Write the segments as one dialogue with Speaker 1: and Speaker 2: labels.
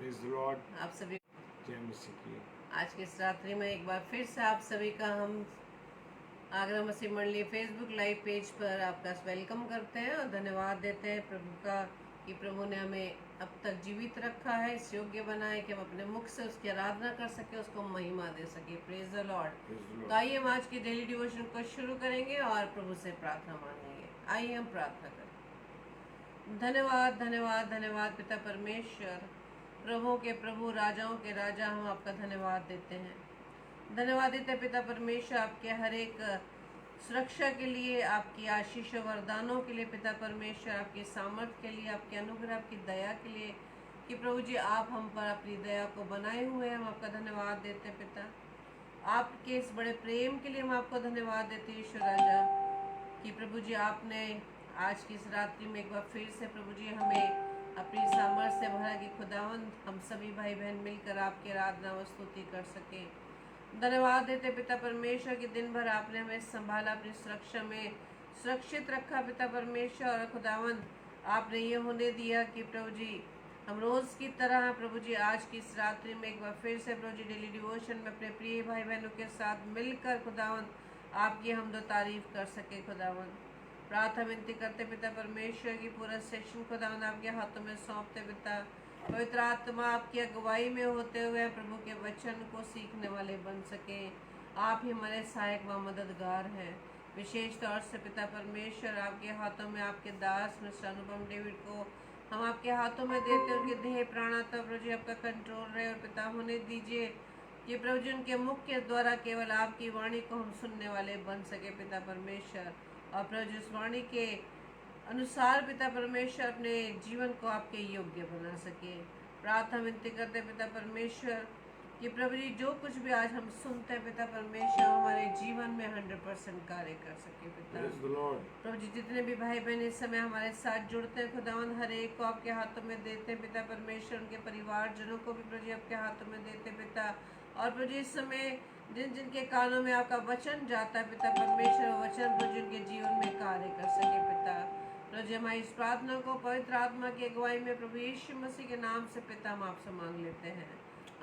Speaker 1: Praise the Lord.
Speaker 2: आप सभी
Speaker 1: जय मसीह की।
Speaker 2: आज की इस रात्रि में एक बार फिर से आप सभी का हम आगरा मसीह मंडली फेसबुक लाइव पेज पर आपका वेलकम करते हैं और धन्यवाद देते हैं प्रभु का कि प्रभु ने हमें अब तक जीवित रखा है, इस योग्य बनाए कि हम अपने मुख से उसकी आराधना कर सके, उसको महिमा दे सके। Praise the Lord. तो आइए हम आज की डेली डिवोशन को शुरू करेंगे और प्रभु से प्रार्थना मांगेंगे। आइए हम प्रार्थना करें। धन्यवाद धन्यवाद धन्यवाद पिता परमेश्वर, प्रभु के प्रभु, राजाओं के राजा, हम आपका धन्यवाद देते हैं। धन्यवाद देते पिता परमेश्वर आपके हर एक सुरक्षा के लिए, आपकी आशीष और वरदानों के लिए पिता परमेश्वर, आपके सामर्थ्य के लिए, आपके अनुग्रह, आपकी दया के लिए कि प्रभु जी आप हम पर अपनी दया को बनाए हुए हैं। हम आपका धन्यवाद देते पिता। आपके इस बड़े प्रेम के लिए हम आपको धन्यवाद देते ईश्वर राजा कि प्रभु जी आपने आज की इस रात्रि में एक बार फिर से प्रभु जी हमें अपनी सामर्थ्य से भरा कि खुदावंद हम सभी भाई बहन मिलकर आपकी आराधना व स्तुति कर सके। धन्यवाद देते पिता परमेश्वर कि दिन भर आपने हमें संभाला, अपनी सुरक्षा में सुरक्षित रखा पिता परमेश्वर। और खुदावंद आपने ये होने दिया कि प्रभु जी हम रोज़ की तरह प्रभु जी आज की इस रात्रि में एक बार फिर से प्रभु जी डेली डिवोशन में अपने प्रिय भाई बहनों के साथ मिलकर खुदावंद आपकी हम दो तारीफ कर सके। खुदावंद प्रार्थना विनती करते पिता परमेश्वर की पूरा सेशन खुदावंद आपके हाथों में सौंपते पिता। पवित्र आत्मा आपकी अगुवाई में होते हुए प्रभु के वचन को सीखने वाले बन सके। आप ही हमारे सहायक व मददगार हैं। विशेष तौर से पिता परमेश्वर आपके हाथों में आपके दास मिस्टर अनुपम डेविड को हम आपके हाथों में देते हैं। उनके देह प्राणात्मा प्रभु जी आपका कंट्रोल रहे और पिता होने दीजिए कि प्रभु जी उनके मुख के द्वारा केवल आपकी वाणी को हम सुनने वाले बन सके पिता परमेश्वर। और प्रभु जी उस वाणी के अनुसार पिता परमेश्वर अपने जीवन को आपके योग्य बना सके। प्रार्थना विनती करते पिता परमेश्वर कि प्रभु जी जो कुछ भी आज हम सुनते हैं पिता परमेश्वर हमारे जीवन में 100% कार्य कर सके पिता। प्रभु जी जितने भी भाई बहन इस समय हमारे साथ जुड़ते हैं खुदावंद हर एक को आपके हाथों में देते हैं पिता परमेश्वर। उनके परिवारजनों को भी प्रभु जी आपके हाथों में देते पिता। और प्रभु जी इस समय जिन जिनके कानों में आपका वचन जाता है पिता परमेश्वर, वचन प्रभु जी उनके जीवन में कार्य कर सके पिता। प्रभु जी हमारी इस प्रार्थना को पवित्र आत्मा की अगुवाई में प्रभु यीशु मसीह के नाम से पिता हम आपसे मांग लेते हैं।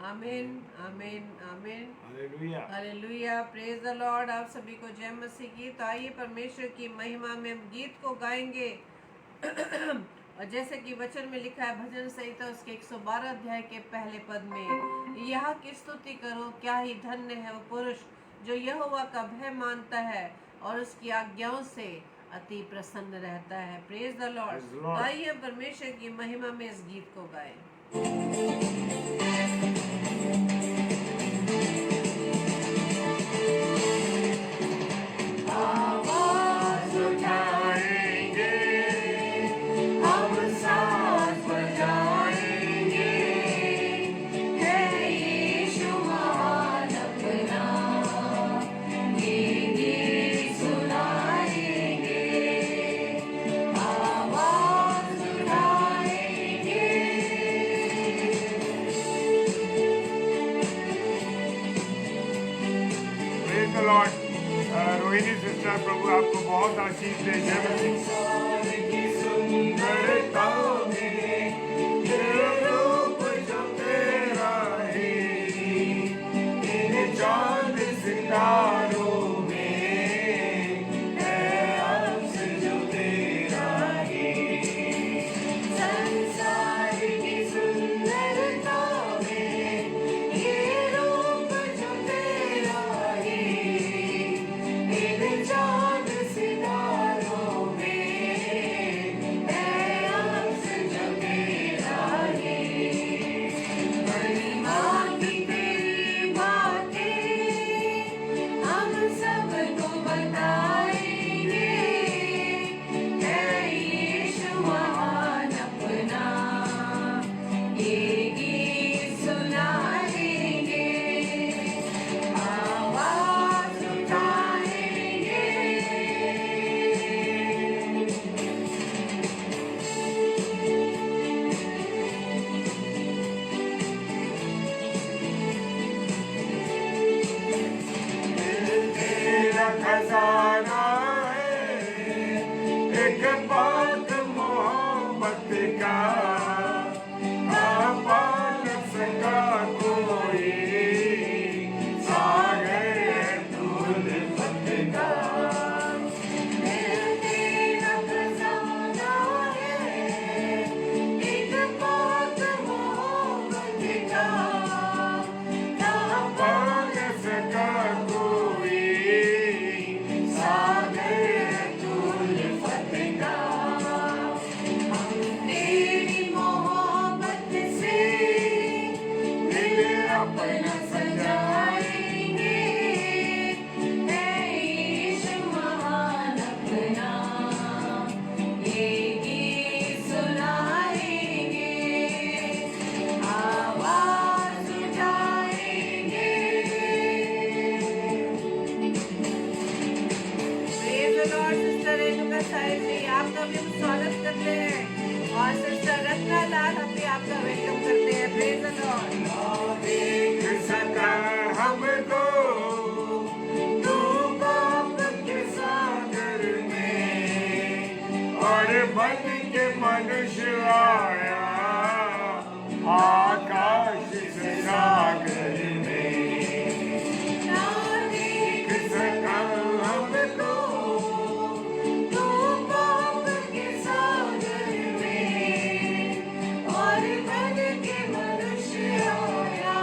Speaker 2: आमीन आमीन आमीन।
Speaker 1: Hallelujah
Speaker 2: hallelujah. Praise the Lord. आप सभी को जय मसीह की। तो आइए परमेश्वर की महिमा में हम गीत को गाएंगे। और जैसे कि वचन में लिखा है भजन संहिता उसके 112 अध्याय के पहले पद में, यह की स्तुति करो, क्या ही धन्य है वो पुरुष जो यहोवा का भय मानता है और उसकी आज्ञाओं से अति प्रसन्न रहता है। Praise the Lord. आइए परमेश्वर की महिमा में इस गीत को गाएं।
Speaker 1: रोहिणी सिस्टर प्रभु आपको बहुत आशीष दे। जय मसीह। चांद सितारों खजाना है एक बात मोहब्बत का, पान
Speaker 2: सिस्टर रत्ना लाल, हम भी आपका वेलकम करते हैं। Praise the Lord.
Speaker 1: देख सका हमको तू पाप के सागर में, और बन के मनुष्य आया आकाश से सागर में।
Speaker 2: ना देख
Speaker 1: सका हमको
Speaker 2: तू पाप के सागर में, और बन के मनुष्य आया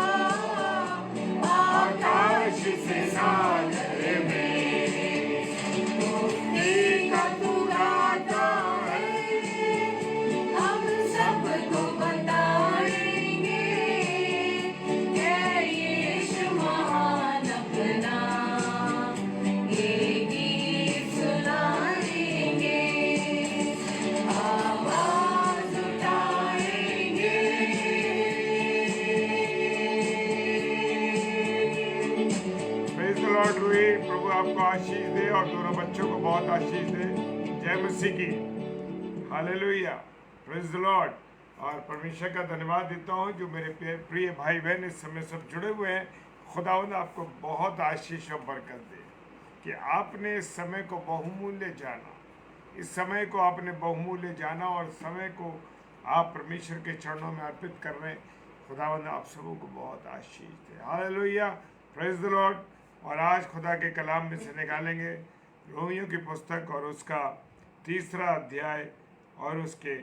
Speaker 1: आकाश से सागर में। मुक्ति का तू दाता है,
Speaker 2: हम सबको बताएंगे, है यीशु महान अपना, ये गीत सुनाएंगे, आवाज उठाएंगे।
Speaker 1: प्रेज द लॉर्ड रूही, प्रभु आपको आशीष दे और दोनों बच्चों को बहुत आशीष दे। जय मसीह की, हालेलुया, प्रेज द लॉर्ड। और परमेश्वर का धन्यवाद देता हूँ जो मेरे प्रिय भाई बहन इस समय सब जुड़े हुए हैं। खुदावंद आपको बहुत आशीष और बरकत दे कि आपने इस समय को बहुमूल्य जाना, इस समय को आपने बहुमूल्य जाना और समय को आप परमेश्वर के चरणों में अर्पित कर रहे हैं। खुदावंद आप सबों को बहुत आशीष दे, हालेलुया, प्रेज द लॉर्ड। और आज खुदा के कलाम में से निकालेंगे रोमियो की पुस्तक और उसका 3 अध्याय और उसके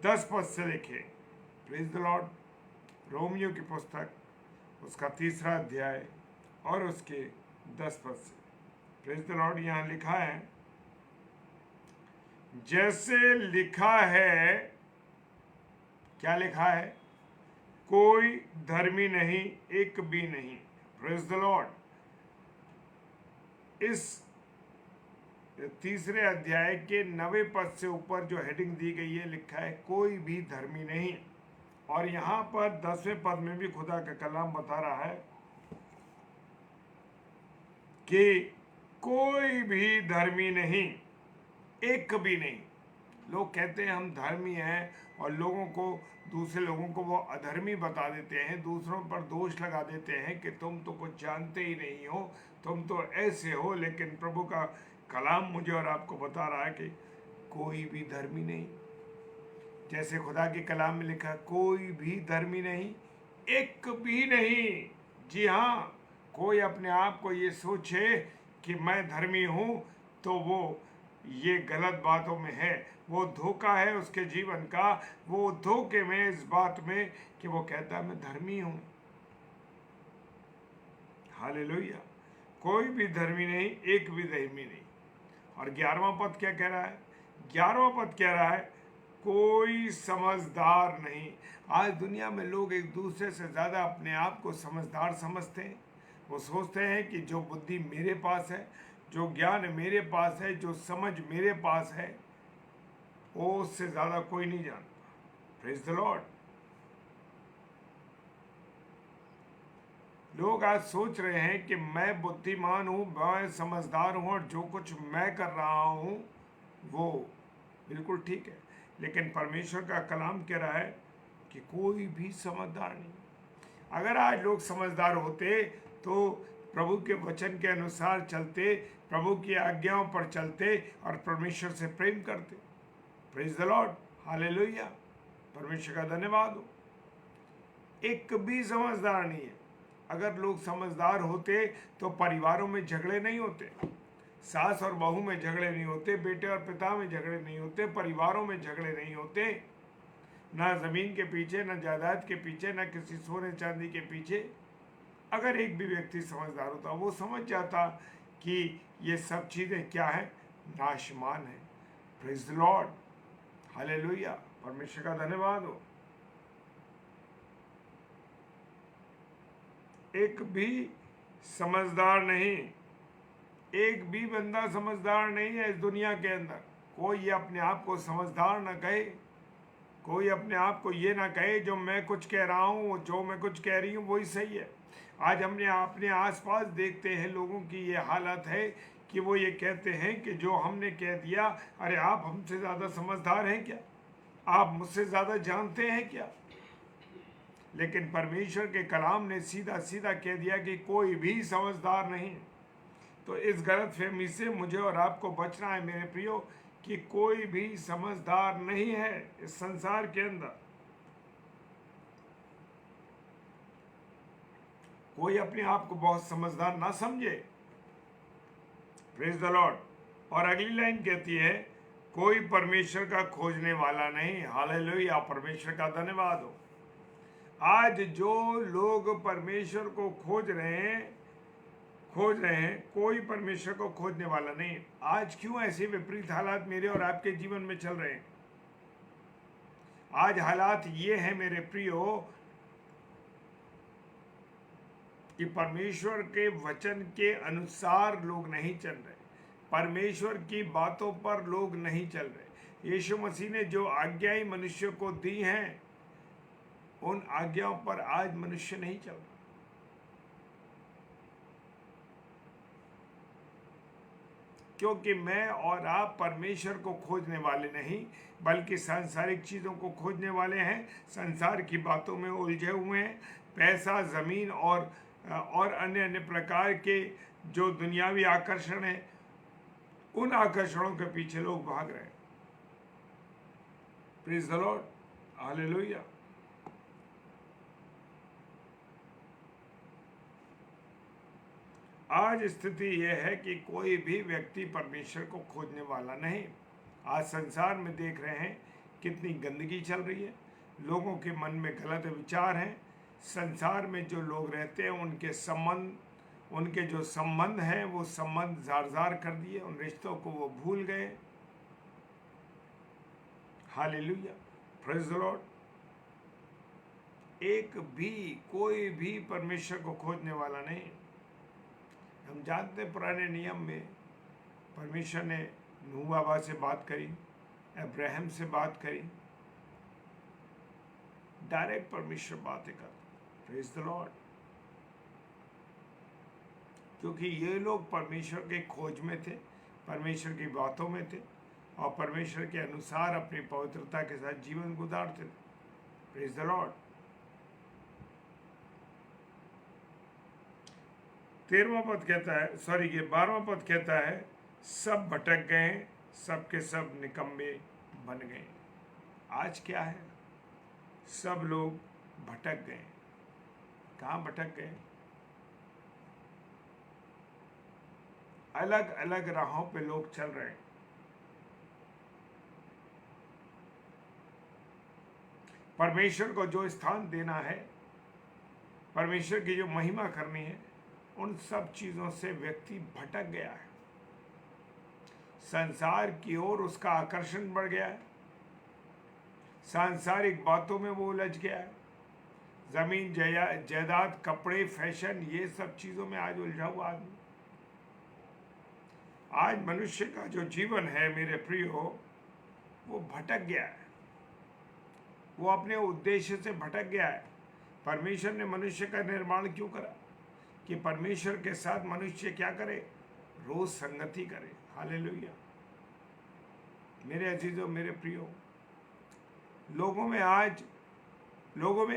Speaker 1: 10 पद से लिखे। Praise the Lord. रोमियो की पुस्तक उसका 3 अध्याय और उसके 10 पद से। Praise the Lord. यहाँ लिखा है, जैसे लिखा है, क्या लिखा है? कोई धर्मी नहीं, एक भी नहीं। Praise the Lord. इस 3 अध्याय के 9वें पद से ऊपर जो हेडिंग दी गई है, लिखा है कोई भी धर्मी नहीं। और यहाँ पर 10वें पद में भी खुदा का कलाम बता रहा है कि कोई भी धर्मी नहीं, एक भी नहीं। लोग कहते हैं हम धर्मी हैं और लोगों को, दूसरे लोगों को वो अधर्मी बता देते हैं, दूसरों पर दोष लगा देते हैं कि तुम तो कुछ जानते ही नहीं हो, तुम तो ऐसे हो। लेकिन प्रभु का कलाम मुझे और आपको बता रहा है कि कोई भी धर्मी नहीं। जैसे खुदा के कलाम में लिखा, कोई भी धर्मी नहीं, एक भी नहीं। जी हाँ, कोई अपने आप को ये सोचे कि मैं धर्मी हूँ तो वो ये गलत बातों में है, वो धोखा है उसके जीवन का। वो धोखे में इस बात में कि वो कहता है मैं धर्मी हूँ। हालेलुया। कोई भी धर्मी नहीं, एक भी धर्मी नहीं। और 11वां पद क्या कह रहा है? 11वां पद कह रहा है, कोई समझदार नहीं। आज दुनिया में लोग एक दूसरे से ज़्यादा अपने आप को समझदार समझते हैं। वो सोचते हैं कि जो बुद्धि मेरे पास है, जो ज्ञान मेरे पास है, जो समझ मेरे पास है, वो उससे ज़्यादा कोई नहीं जानता। Praise the Lord. लोग आज सोच रहे हैं कि मैं बुद्धिमान हूँ, मैं समझदार हूँ और जो कुछ मैं कर रहा हूँ वो बिल्कुल ठीक है। लेकिन परमेश्वर का कलाम कह रहा है कि कोई भी समझदार नहीं। अगर आज लोग समझदार होते तो प्रभु के वचन के अनुसार चलते, प्रभु की आज्ञाओं पर चलते और परमेश्वर से प्रेम करते। प्रेज द लॉर्ड, हालेलुया, परमेश्वर का धन्यवाद हो। एक भी समझदार नहीं है। अगर लोग समझदार होते तो परिवारों में झगड़े नहीं होते, सास और बहू में झगड़े नहीं होते, बेटे और पिता में झगड़े नहीं होते, परिवारों में झगड़े नहीं होते, ना जमीन के पीछे, ना जायदाद के पीछे, ना किसी सोने चांदी के पीछे। अगर एक भी व्यक्ति समझदार होता, वो समझ जाता कि ये सब चीज़ें क्या है, नाशमान है। प्रेज द लॉर्ड, हालेलुया, परमेश्वर का धन्यवाद हो। एक भी समझदार नहीं, एक भी बंदा समझदार नहीं है इस दुनिया के अंदर। कोई अपने आप को समझदार ना कहे, कोई अपने आप को ये ना कहे जो मैं कुछ कह रहा हूँ, जो मैं कुछ कह रही हूँ वही सही है। आज हमने अपने आसपास देखते हैं लोगों की ये हालत है कि वो ये कहते हैं कि जो हमने कह दिया, अरे आप हमसे ज़्यादा समझदार हैं क्या? आप मुझसे ज़्यादा जानते हैं क्या? लेकिन परमेश्वर के कलाम ने सीधा सीधा कह दिया कि कोई भी समझदार नहीं। तो इस गलतफहमी से मुझे और आपको बचना है मेरे प्रियो, कि कोई भी समझदार नहीं है इस संसार के अंदर। कोई अपने आप को बहुत समझदार ना समझे। Praise the Lord. और अगली लाइन कहती है, कोई परमेश्वर का खोजने वाला नहीं। हालेलुया, परमेश्वर का धन्यवाद हो। आज जो लोग परमेश्वर को खोज रहे हैं, कोई परमेश्वर को खोजने वाला नहीं। आज क्यों ऐसे विपरीत हालात मेरे और आपके जीवन में चल रहे हैं? आज हालात ये हैं मेरे प्रियो, कि परमेश्वर के वचन के अनुसार लोग नहीं चल रहे, परमेश्वर की बातों पर लोग नहीं चल रहे। यीशु मसीह ने जो आज्ञाएं मनुष्य को दी हैं, उन आज्ञाओं पर आज मनुष्य नहीं चल रहा। क्योंकि मैं और आप परमेश्वर को खोजने वाले नहीं, बल्कि सांसारिक चीज़ों को खोजने वाले हैं। संसार की बातों में उलझे हुए हैं। पैसा, ज़मीन और अन्य अन्य प्रकार के जो दुनियावी आकर्षण हैं, उन आकर्षणों के पीछे लोग भाग रहे हैं। Praise the Lord, hallelujah. आज स्थिति यह है कि कोई भी व्यक्ति परमेश्वर को खोजने वाला नहीं। आज संसार में देख रहे हैं कितनी गंदगी चल रही है, लोगों के मन में गलत विचार हैं। संसार में जो लोग रहते हैं उनके जो संबंध हैं वो संबंध जार कर दिए, उन रिश्तों को वो भूल गए। Hallelujah, praise the Lord. कोई भी परमेश्वर को खोजने वाला नहीं। हम जानते हैं पुराने नियम में परमेश्वर ने नूह बाबा से बात करी, अब्राहम से बात करी, डायरेक्ट परमेश्वर बातें कर। Praise the Lord. क्योंकि ये लोग परमेश्वर के खोज में थे, परमेश्वर की बातों में थे और परमेश्वर के अनुसार अपनी पवित्रता के साथ जीवन गुजारते थे। Praise the Lord. 12वां पद कहता है, सब भटक गए, सब के सब निकम्मे बन गए। आज क्या है? सब लोग भटक गए। कहाँ भटक गए? अलग अलग राहों पे लोग चल रहे हैं। परमेश्वर को जो स्थान देना है, परमेश्वर की जो महिमा करनी है, उन सब चीजों से व्यक्ति भटक गया है। संसार की ओर उसका आकर्षण बढ़ गया है, सांसारिक बातों में वो उलझ गया है। जमीन जायदाद, कपड़े, फैशन, ये सब चीजों में आज उलझा हुआ आदमी। आज मनुष्य का जो जीवन है मेरे प्रियो, वो भटक गया है, वो अपने उद्देश्य से भटक गया है। परमेश्वर ने मनुष्य का निर्माण क्यों करा? कि परमेश्वर के साथ मनुष्य क्या करे? रोज संगति करे। हालेलुया। मेरे अजीजों, मेरे प्रियो, लोगों में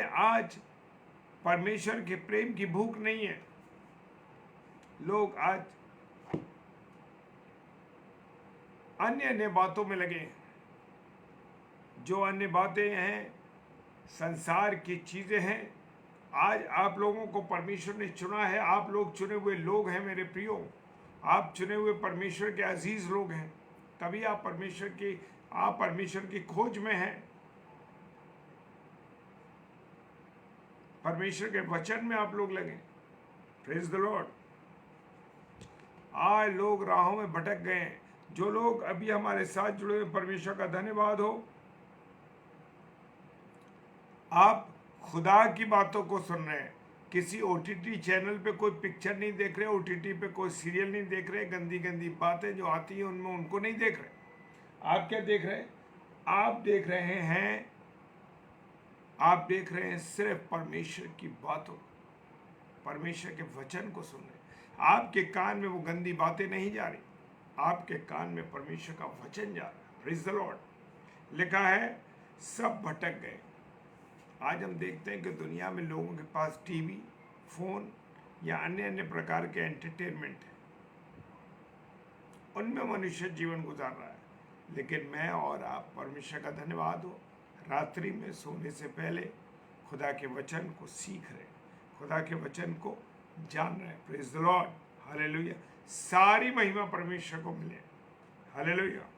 Speaker 1: आज परमेश्वर के प्रेम की भूख नहीं है। लोग आज अन्य अन्य बातों में लगे। जो अन्य बातें हैं, संसार की चीजें हैं। आज आप लोगों को परमेश्वर ने चुना है। आप लोग चुने हुए लोग हैं मेरे प्रियो। आप चुने हुए परमेश्वर के अजीज लोग हैं। तभी आप परमेश्वर की खोज में हैं। परमेश्वर के वचन में आप लोग लगे। Praise the Lord. आज लोग राहों में भटक गए हैं। जो लोग अभी हमारे साथ जुड़े हुए, परमेश्वर का धन्यवाद हो। आप खुदा की बातों को सुन रहे हैं। किसी ओटीटी चैनल पे कोई पिक्चर नहीं देख रहे, ओटीटी पे कोई सीरियल नहीं देख रहे, गंदी गंदी बातें जो आती हैं उनमें उनको नहीं देख रहे। आप क्या देख रहे हैं? आप देख रहे हैं सिर्फ परमेश्वर की बातों, परमेश्वर के वचन को सुन रहे। आपके कान में वो गंदी बातें नहीं जा रही, आपके कान में परमेश्वर का वचन जा रहा है। Praise the Lord. लिखा है, सब भटक गए। आज हम देखते हैं कि दुनिया में लोगों के पास टीवी, फोन या अन्य अन्य प्रकार के एंटरटेनमेंट है, उनमें मनुष्य जीवन गुजार रहा है। लेकिन मैं और आप परमेश्वर का धन्यवाद हो, रात्रि में सोने से पहले खुदा के वचन को सीख रहे, खुदा के वचन को जान रहे। Praise the Lord, hallelujah. सारी महिमा परमेश्वर को मिले, हालेलुया।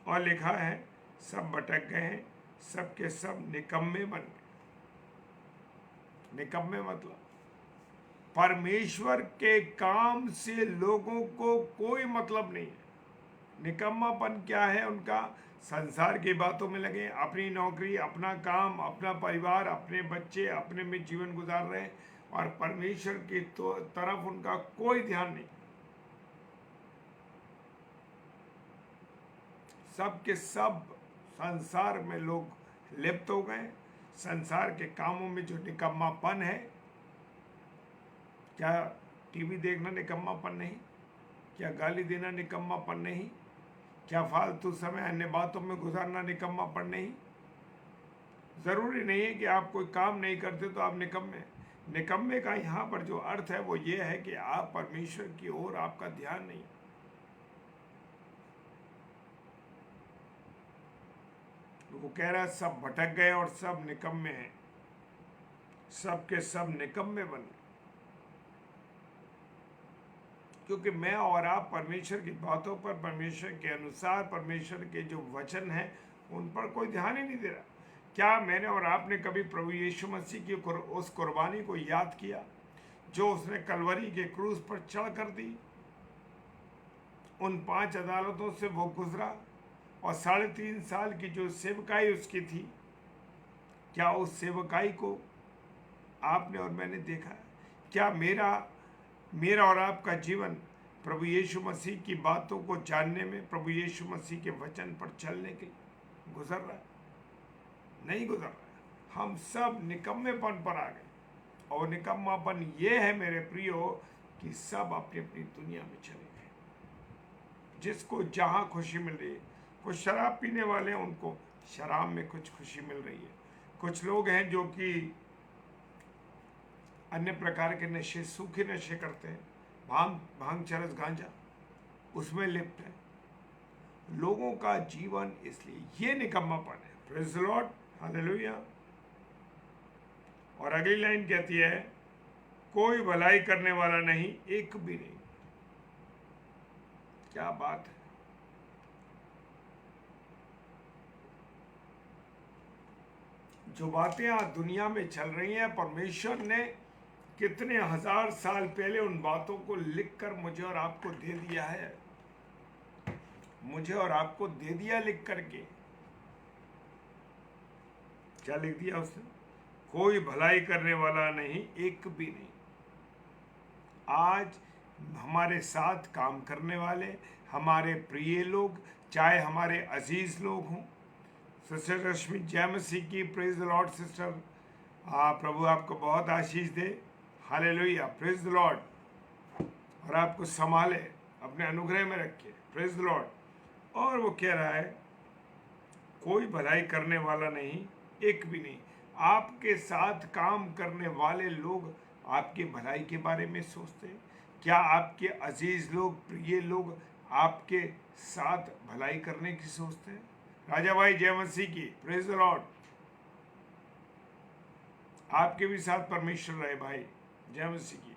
Speaker 1: और लिखा है सब भटक गए हैं, सब के सब निकम्मे बन गए। निकम्मे मतलब परमेश्वर के काम से लोगों को कोई मतलब नहीं है। निकम्मापन क्या है उनका? संसार की बातों में लगे, अपनी नौकरी, अपना काम, अपना परिवार, अपने बच्चे, अपने में जीवन गुजार रहे हैं और परमेश्वर की तरफ उनका कोई ध्यान नहीं। सब के सब संसार में लोग लिप्त हो गए। संसार के कामों में जो निकम्मापन है, क्या टीवी देखना निकम्मापन नहीं? क्या गाली देना निकम्मापन नहीं? क्या फालतू समय अन्य बातों में गुजारना निकम्मापन नहीं? जरूरी नहीं है कि आप कोई काम नहीं करते तो आप निकम्मे। निकम्मे का यहाँ पर जो अर्थ है वो ये है कि आप परमेश्वर की ओर आपका ध्यान नहीं। वो कह रहा है सब भटक गए और सब निकम्मे हैं, सब के सब निकम्मे बन गए, क्योंकि मैं और आप परमेश्वर की बातों पर, परमेश्वर के अनुसार, परमेश्वर के जो वचन हैं उन पर कोई ध्यान ही नहीं दे रहा। क्या मैंने और आपने कभी प्रभु यीशु मसीह की उस कुर्बानी को याद किया जो उसने कलवरी के क्रूस पर चढ़ कर दी? उन 5 अदालतों से वो गुजरा और 3.5 साल की जो सेवकाई उसकी थी, क्या उस सेवकाई को आपने और मैंने देखा? क्या मेरा और आपका जीवन प्रभु यीशु मसीह की बातों को जानने में, प्रभु यीशु मसीह के वचन पर चलने के लिए गुजर रहा है? नहीं गुजर रहा है। हम सब निकम्मेपन पर आ गए और निकम्मापन ये है मेरे प्रियो कि सब अपनी अपनी दुनिया में चले गए। जिसको जहाँ खुशी मिल रही है, कुछ शराब पीने वाले हैं उनको शराब में कुछ खुशी मिल रही है। कुछ लोग हैं जो कि अन्य प्रकार के नशे, सूखे नशे करते हैं, भांग चरस गांजा, उसमें लिप्त है। लोगों का जीवन इसलिए ये निकम्मापन है। Praise the Lord, hallelujah. और अगली लाइन कहती है कोई भलाई करने वाला नहीं, एक भी नहीं। क्या बात है! जो बातें आज दुनिया में चल रही हैं, परमेश्वर ने कितने हजार साल पहले उन बातों को लिखकर मुझे और आपको दे दिया है। मुझे और आपको दे दिया लिख करके। क्या लिख दिया उसने? कोई भलाई करने वाला नहीं, एक भी नहीं। आज हमारे साथ काम करने वाले, हमारे प्रिय लोग, चाहे हमारे अजीज लोग हों, सिस्टर रश्मि, जय मसीह की, प्रेज द लॉर्ड सिस्टर। प्रभु आपको बहुत आशीष दे, हालेलुया, प्रेज द लॉर्ड। और आपको संभाले, अपने अनुग्रह में रखे, प्रेज द लॉर्ड। और वो कह रहा है कोई भलाई करने वाला नहीं, एक भी नहीं। आपके साथ काम करने वाले लोग आपकी भलाई के बारे में सोचते हैं? क्या आपके अजीज लोग, प्रिय लोग आपके साथ भलाई करने की सोचते हैं? राजा भाई जय मसीह की, प्रेज द लॉर्ड। आपके भी साथ परमेश्वर रहे भाई, जय मसीह की।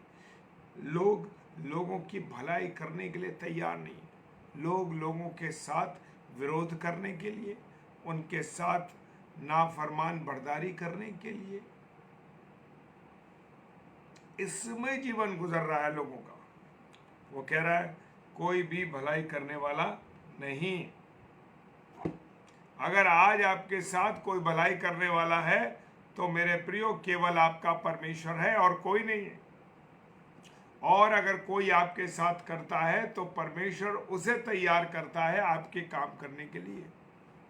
Speaker 1: लोग लोगों की भलाई करने के लिए तैयार नहीं। लोग लोगों के साथ विरोध करने के लिए, उनके साथ नाफरमान बर्दारी करने के लिए इसमें जीवन गुजर रहा है लोगों का। वो कह रहा है कोई भी भलाई करने वाला नहीं। अगर आज आपके साथ कोई भलाई करने वाला है तो मेरे प्रियो केवल आपका परमेश्वर है और कोई नहीं है। और अगर कोई आपके साथ करता है तो परमेश्वर उसे तैयार करता है आपके काम करने के लिए।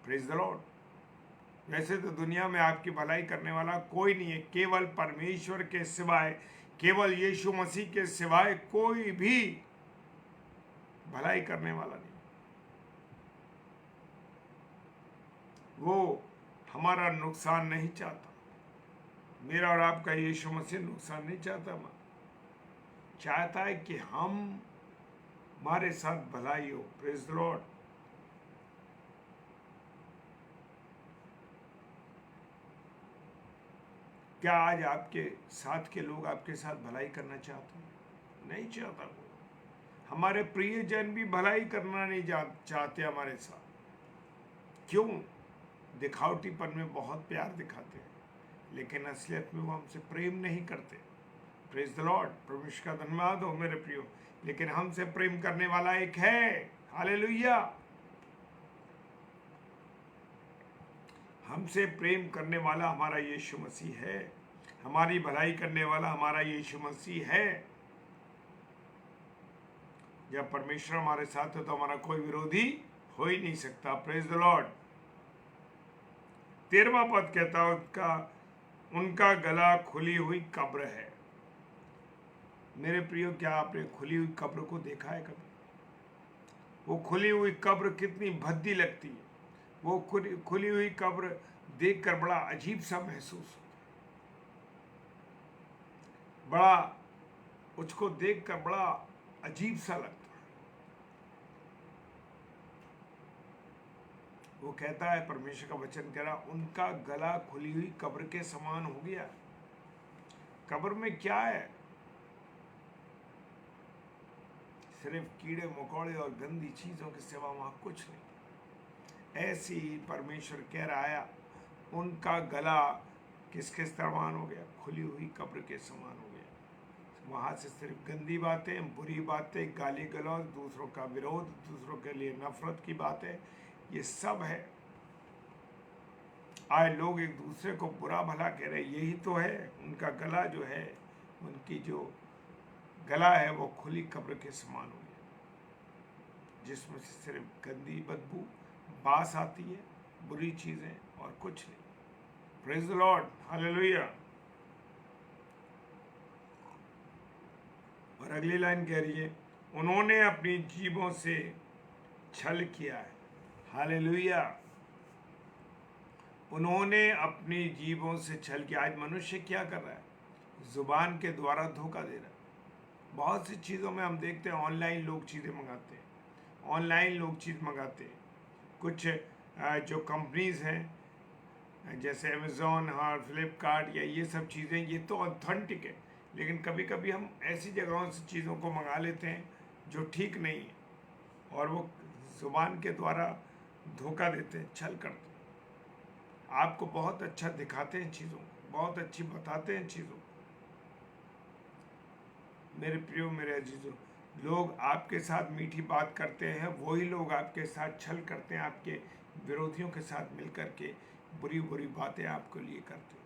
Speaker 1: Praise the Lord. वैसे तो दुनिया में आपकी भलाई करने वाला कोई नहीं है, केवल परमेश्वर के सिवाय, केवल यीशु मसीह के सिवाय कोई भी भलाई करने वाला नहीं। वो हमारा नुकसान नहीं चाहता। मेरा और आपका यीशु मसीह नुकसान नहीं चाहता, चाहता है कि हम हमारे साथ भलाई हो। Praise the Lord. क्या आज आपके साथ के लोग आपके साथ भलाई करना चाहते हैं? नहीं चाहता वो। हमारे प्रियजन भी भलाई करना नहीं चाहते हमारे साथ। क्यों? दिखावटीपन में बहुत प्यार दिखाते हैं, लेकिन असलियत में वो हमसे प्रेम नहीं करते। Praise the Lord. परमेश्वर का धन्यवाद हो मेरे प्रियो। लेकिन हमसे प्रेम करने वाला एक है। हालेलुया। हमसे प्रेम करने वाला हमारा यीशु मसीह है। हमारी भलाई करने वाला हमारा यीशु मसीह है। जब परमेश्वर हमारे साथ है तो हमारा कोई विरोधी हो ही नहीं सकता। Praise the Lord. 13वां पद कहता है उनका गला खुली हुई कब्र है। मेरे प्रियो, क्या आपने खुली हुई कब्र को देखा है कभी? वो खुली हुई कब्र कितनी भद्दी लगती है। वो खुली हुई कब्र देखकर बड़ा अजीब सा महसूस होता है। बड़ा उसको देखकर बड़ा अजीब सा लगता है। वो कहता है, परमेश्वर का वचन कह रहा, उनका गला खुली हुई कब्र के समान हो गया। कब्र में क्या है? सिर्फ कीड़े मकोड़े और गंदी चीजों के सिवा वहां कुछ नहीं। ऐसे ही परमेश्वर कह रहा है, उनका गला किसके समान हो गया? खुली हुई कब्र के समान हो गया। वहां से सिर्फ गंदी बातें, बुरी बातें, गाली गलौज, दूसरों का विरोध, दूसरों के लिए नफरत की बातें, ये सब है। आज लोग एक दूसरे को बुरा भला कह रहे, यही तो है। उनका गला जो है, उनकी जो गला है वो खुली कब्र के समान हो गया, जिसमें से सिर्फ गंदी बदबू, बास आती है, बुरी चीजें और कुछ नहीं। Praise the Lord. हालेलुया। और अगली लाइन कह रही है, उन्होंने अपनी जीभों से छल किया है। हालेलुया। उन्होंने अपनी जीभों से छल किया। आज मनुष्य क्या कर रहा है? जुबान के द्वारा धोखा दे रहा है। बहुत सी चीज़ों में हम देखते हैं, ऑनलाइन लोग चीज़ें मंगाते हैं, ऑनलाइन लोग चीज़ मंगाते हैं। कुछ जो कंपनीज हैं जैसे अमेज़ॉन और फ्लिपकार्ट या ये सब चीज़ें, ये तो ऑथेंटिक है, लेकिन कभी कभी हम ऐसी जगहों से चीज़ों को मंगा लेते हैं जो ठीक नहीं है, और वो जुबान के द्वारा धोखा देते हैं, छल करते हैं। आपको बहुत अच्छा दिखाते हैं चीज़ों को, बहुत अच्छी बताते हैं चीज़ों को। मेरे प्रियो, मेरे अजीजों, लोग आपके साथ मीठी बात करते हैं, वही लोग आपके साथ छल करते हैं, आपके विरोधियों के साथ मिलकर के बुरी बुरी बातें आपके लिए करते हैं।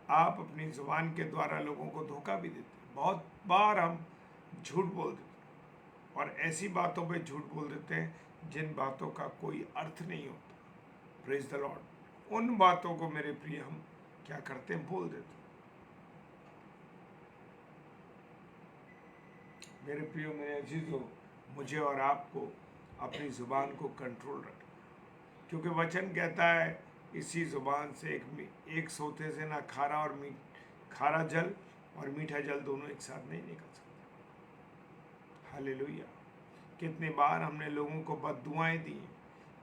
Speaker 1: आप अपनी जुबान के द्वारा लोगों को धोखा भी देते हैं। बहुत बार हम झूठ बोल देते हैं, और ऐसी बातों पे झूठ बोल देते हैं जिन बातों का कोई अर्थ नहीं होता। Praise the Lord. उन बातों को मेरे प्रिय हम क्या करते हैं? बोल देते हैं। मेरे प्रियो, मेरे अजीजों, मुझे और आपको अपनी ज़ुबान को कंट्रोल रखना, क्योंकि वचन कहता है, इसी ज़ुबान से एक सोते से ना खारा जल और मीठा जल दोनों एक साथ नहीं निकल सकता। हालेलुया। कितनी बार हमने लोगों को बद्दुआएं दी,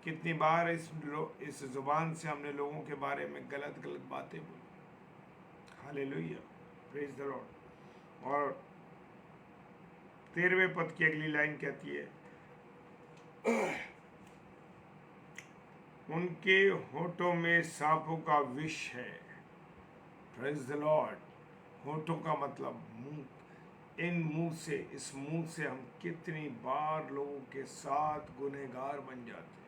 Speaker 1: कितनी बार इस ज़ुबान से हमने लोगों के बारे में गलत गलत बातें बोली। हालेलुया। Praise the Lord. और 13वें पद की अगली लाइन कहती है, उनके होठों में सांपों का विष है। Praise the Lord. होठों का मतलब मुंह। इस मुंह से हम कितनी बार लोगों के साथ गुनहगार बन जाते हैं।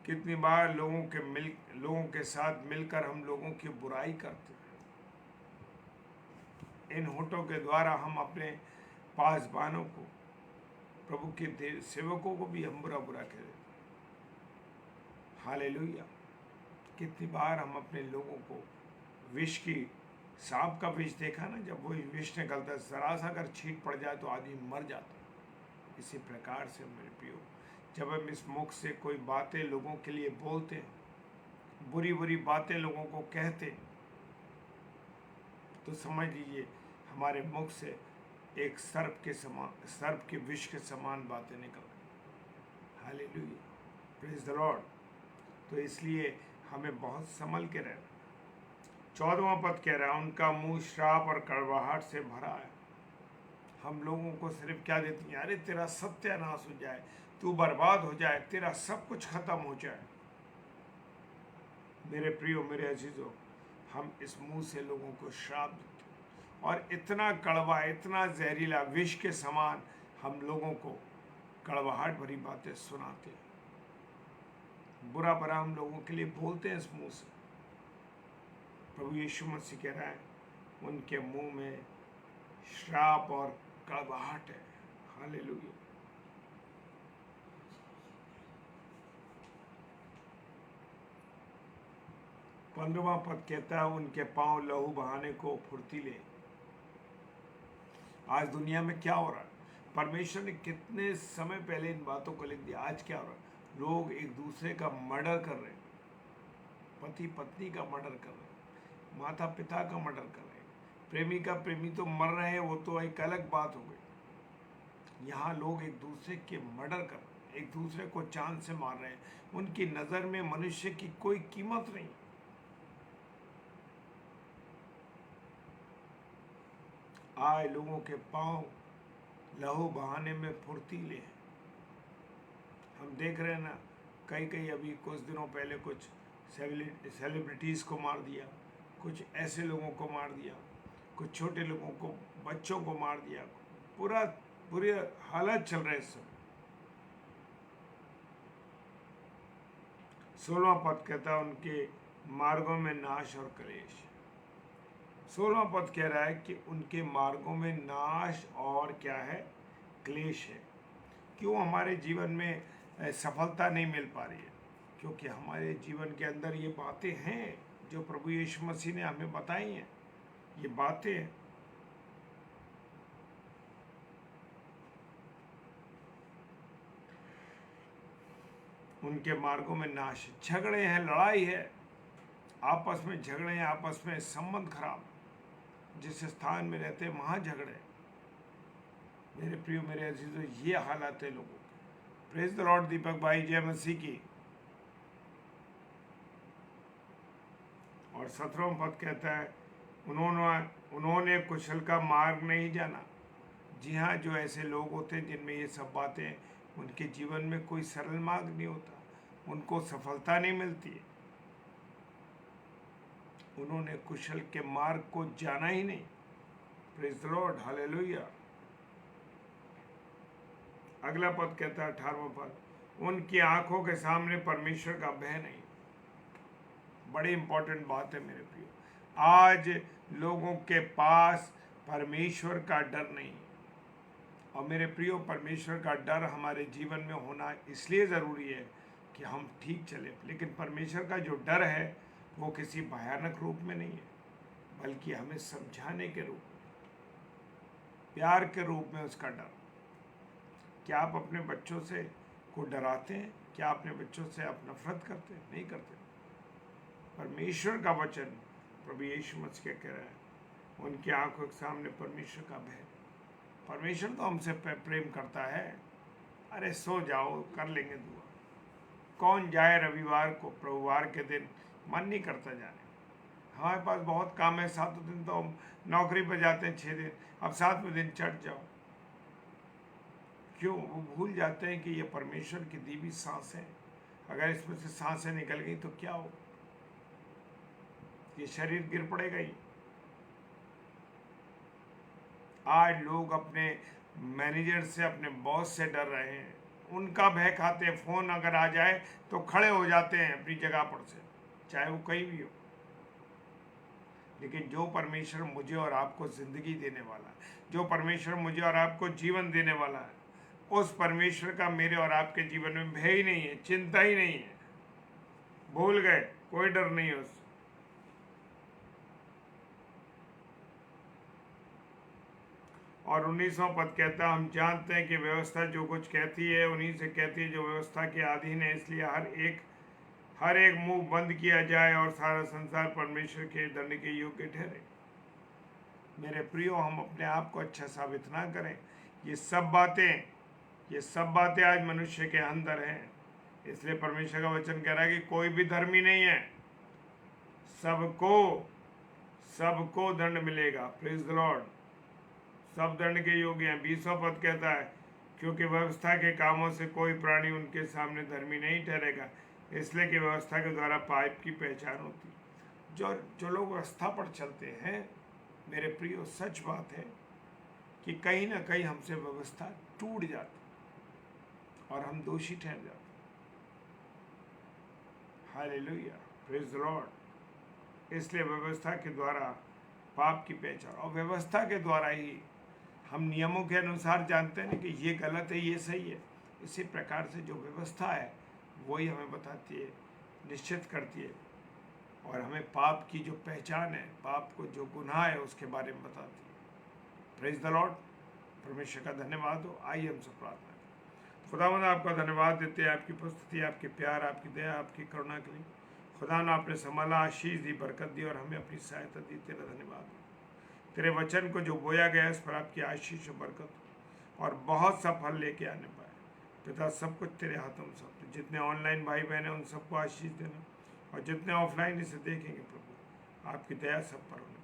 Speaker 1: कितनी बार लोगों के साथ मिलकर हम लोगों की बुराई करते हैं। इन होठों के द्वारा हम अपने पासबानों को, प्रभु के सेवकों को भी हम बुरा कह देते हैं। हालेलुया। कितनी बार हम अपने लोगों को विष की, सांप का विष देखा ना, जब वो विष निकलता है, जरा सा अगर छींट पड़ जाए तो आदमी मर जाता है। इसी प्रकार से मेरे प्रियो, जब हम इस मुख से कोई बातें लोगों के लिए बोलते हैं, बुरी बुरी बातें लोगों को कहते हैं, तो समझ लीजिए हमारे मुख से एक सर्प के विष के समान बातें निकल रही। Hallelujah, praise the Lord. तो इसलिए हमें बहुत संभल के रहना। 14वां पद कह रहा है, उनका मुंह श्राप और कड़वाहट से भरा है। हम लोगों को सिर्फ क्या देती है, अरे तेरा सत्यानाश हो जाए, तू बर्बाद हो जाए, तेरा सब कुछ खत्म हो जाए। मेरे प्रियो, मेरे अजीजों, हम इस मुंह से लोगों को श्राप देते हैं और इतना कड़वा, इतना जहरीला विष के समान हम लोगों को कड़वाहट भरी बातें सुनाते हैं, बुरा भरा हम लोगों के लिए बोलते हैं इस मुंह से। प्रभु यीशु मसीह कह रहा है, उनके मुंह में श्राप और कड़वाहट है। हालेलुया। पंद्रहवां पद कहता है, उनके पांव लहू बहाने को फुर्तीले। आज दुनिया में क्या हो रहा है? परमेश्वर ने कितने समय पहले इन बातों को लिख दिया। आज क्या हो रहा है? लोग एक दूसरे का मर्डर कर रहे हैं, पति पत्नी का मर्डर कर रहे हैं, माता पिता का मर्डर कर रहे हैं, प्रेमी का प्रेमी तो मर रहे हैं, वो तो एक अलग बात हो गई। यहाँ लोग एक दूसरे के मर्डर कर रहे हैं, एक दूसरे को चांद से मार रहे हैं। उनकी नज़र में मनुष्य की कोई कीमत नहीं। आए लोगों के पांव लहू बहाने में फुर्तीले हैं। हम देख रहे हैं ना, कई अभी कुछ दिनों पहले कुछ सेलिब्रिटीज़ को मार दिया, कुछ ऐसे लोगों को मार दिया, कुछ छोटे लोगों को, बच्चों को मार दिया। बुरी हालत चल रहे इस समय। 16वां पद कहता है, उनके मार्गों में नाश और क्लेश। 16वां पद कह रहा है कि उनके मार्गों में नाश और क्या है? क्लेश है। क्यों हमारे जीवन में सफलता नहीं मिल पा रही है? क्योंकि हमारे जीवन के अंदर ये बातें हैं जो प्रभु यीशु मसीह ने हमें बताई हैं। ये बातें उनके मार्गों में नाश, झगड़े हैं, लड़ाई है, आपस में झगड़े हैं, आपस में संबंध खराब। जिस स्थान में रहते हैं वहाँ झगड़े। मेरे प्रियो, मेरे अजीजों, ये हालात है लोगों के। Praise the Lord. दीपक भाई, जय मसीह की। और 17वां पद कहता है, उन्होंने कुशल का मार्ग नहीं जाना। जी हाँ, जो ऐसे लोग होते हैं जिनमें ये सब बातें, उनके जीवन में कोई सरल मार्ग नहीं होता, उनको सफलता नहीं मिलती है। उन्होंने कुशल के मार्ग को जाना ही नहीं। Praise the Lord, hallelujah. अगला पद कहता है, 18वां पद, उनकी आंखों के सामने परमेश्वर का भय नहीं। बड़ी इंपॉर्टेंट बात है मेरे प्रियो। आज लोगों के पास परमेश्वर का डर नहीं। और मेरे प्रियो, परमेश्वर का डर हमारे जीवन में होना इसलिए ज़रूरी है कि हम ठीक चले। लेकिन परमेश्वर का जो डर है वो किसी भयानक रूप में नहीं है, बल्कि हमें समझाने के रूप में, प्यार के रूप में उसका डर। क्या आप अपने बच्चों से को डराते हैं? क्या अपने बच्चों से आप नफरत करते हैं? नहीं करते। परमेश्वर का वचन प्रभु यीशु मसीह कह रहा है, उनकी आंखों के सामने परमेश्वर का भय। परमेश्वर तो हमसे प्रेम करता है। अरे सो जाओ, कर लेंगे दुआ। कौन जाए रविवार को, प्रभुवार के दिन मन नहीं करता जाने। हमारे पास बहुत काम है, 7 दिन तो हम नौकरी पर जाते हैं, 6 दिन, अब 7वें दिन चढ़ जाओ। क्यों? वो भूल जाते हैं कि ये परमेश्वर की दी हुई सांस है। अगर इसमें से सांसें निकल गई तो क्या हो? ये शरीर गिर पड़ेगा ही। आज लोग अपने मैनेजर से, अपने बॉस से डर रहे हैं, उनका भय खाते हैं। फ़ोन अगर आ जाए तो खड़े हो जाते हैं अपनी जगह पर से, चाहे वो कहीं भी हो। लेकिन जो परमेश्वर मुझे और आपको ज़िंदगी देने वाला है, जो परमेश्वर मुझे और आपको जीवन देने वाला है, उस परमेश्वर का मेरे और आपके जीवन में भय ही नहीं है, चिंता ही नहीं है। भूल गए, कोई डर नहीं है उससे। और 19वां पद कहता है, हम जानते हैं कि व्यवस्था जो कुछ कहती है उन्हीं से कहती है जो व्यवस्था के अधीन है, इसलिए हर एक मुंह बंद किया जाए और सारा संसार परमेश्वर के दंड के योग्य ठहरे। मेरे प्रियो, हम अपने आप को अच्छा साबित ना करें। ये सब बातें आज मनुष्य के अंदर हैं। इसलिए परमेश्वर का वचन कह रहा है कि कोई भी धर्मी नहीं है, सबको दंड मिलेगा। Praise the Lord. सब दंड के योग्य हैं। 20वां पद कहता है, क्योंकि व्यवस्था के कामों से कोई प्राणी उनके सामने धर्मी नहीं ठहरेगा, इसलिए कि व्यवस्था के द्वारा पाप की पहचान होती। जो लोग व्यवस्था पर चलते हैं, मेरे प्रियो, सच बात है कि कहीं ना कहीं हमसे व्यवस्था टूट जाती और हम दोषी ठहर जाते। Hallelujah, praise the Lord. इसलिए व्यवस्था के द्वारा पाप की पहचान, और व्यवस्था के द्वारा ही हम नियमों के अनुसार जानते हैं कि ये गलत है, ये सही है। इसी प्रकार से जो व्यवस्था है वही हमें बताती है, निश्चित करती है, और हमें पाप की जो पहचान है, पाप को जो गुनाह है उसके बारे में बताती है। Praise the Lord. परमेश्वर का धन्यवाद हो। आइए हम सब प्रार्थना करें। खुदावंद, आपका धन्यवाद देते हैं आपकी उपस्थिति, आपके प्यार, आपकी दया, आपकी करुणा के लिए। खुदा ने आपने संभाला, आशीष दी, बरकत दी और हमें अपनी सहायता दी। तेरा धन्यवाद हो। तेरे वचन को जो बोया गया इस पर आपकी आशीष और बरकत हो और बहुत सा फल लेके आने पाए। पिता, सब कुछ तेरे हाथों में सौंपते। जितने ऑनलाइन भाई बहन हैं उन सबको आशीष देना, और जितने ऑफलाइन इसे देखेंगे प्रभु, आपकी दया सब पर होने।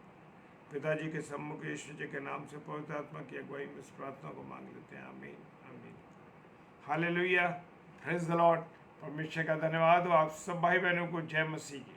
Speaker 1: पिताजी के सम्मुख यीशु जी के नाम से पवित्र आत्मा की अगुवाई में इस प्रार्थना को मांग लेते हैं। आमीन, आमीन। Hallelujah, praise the Lord. परमेश्वर का धन्यवाद हो। आप सब भाई बहनों को जय मसीह की।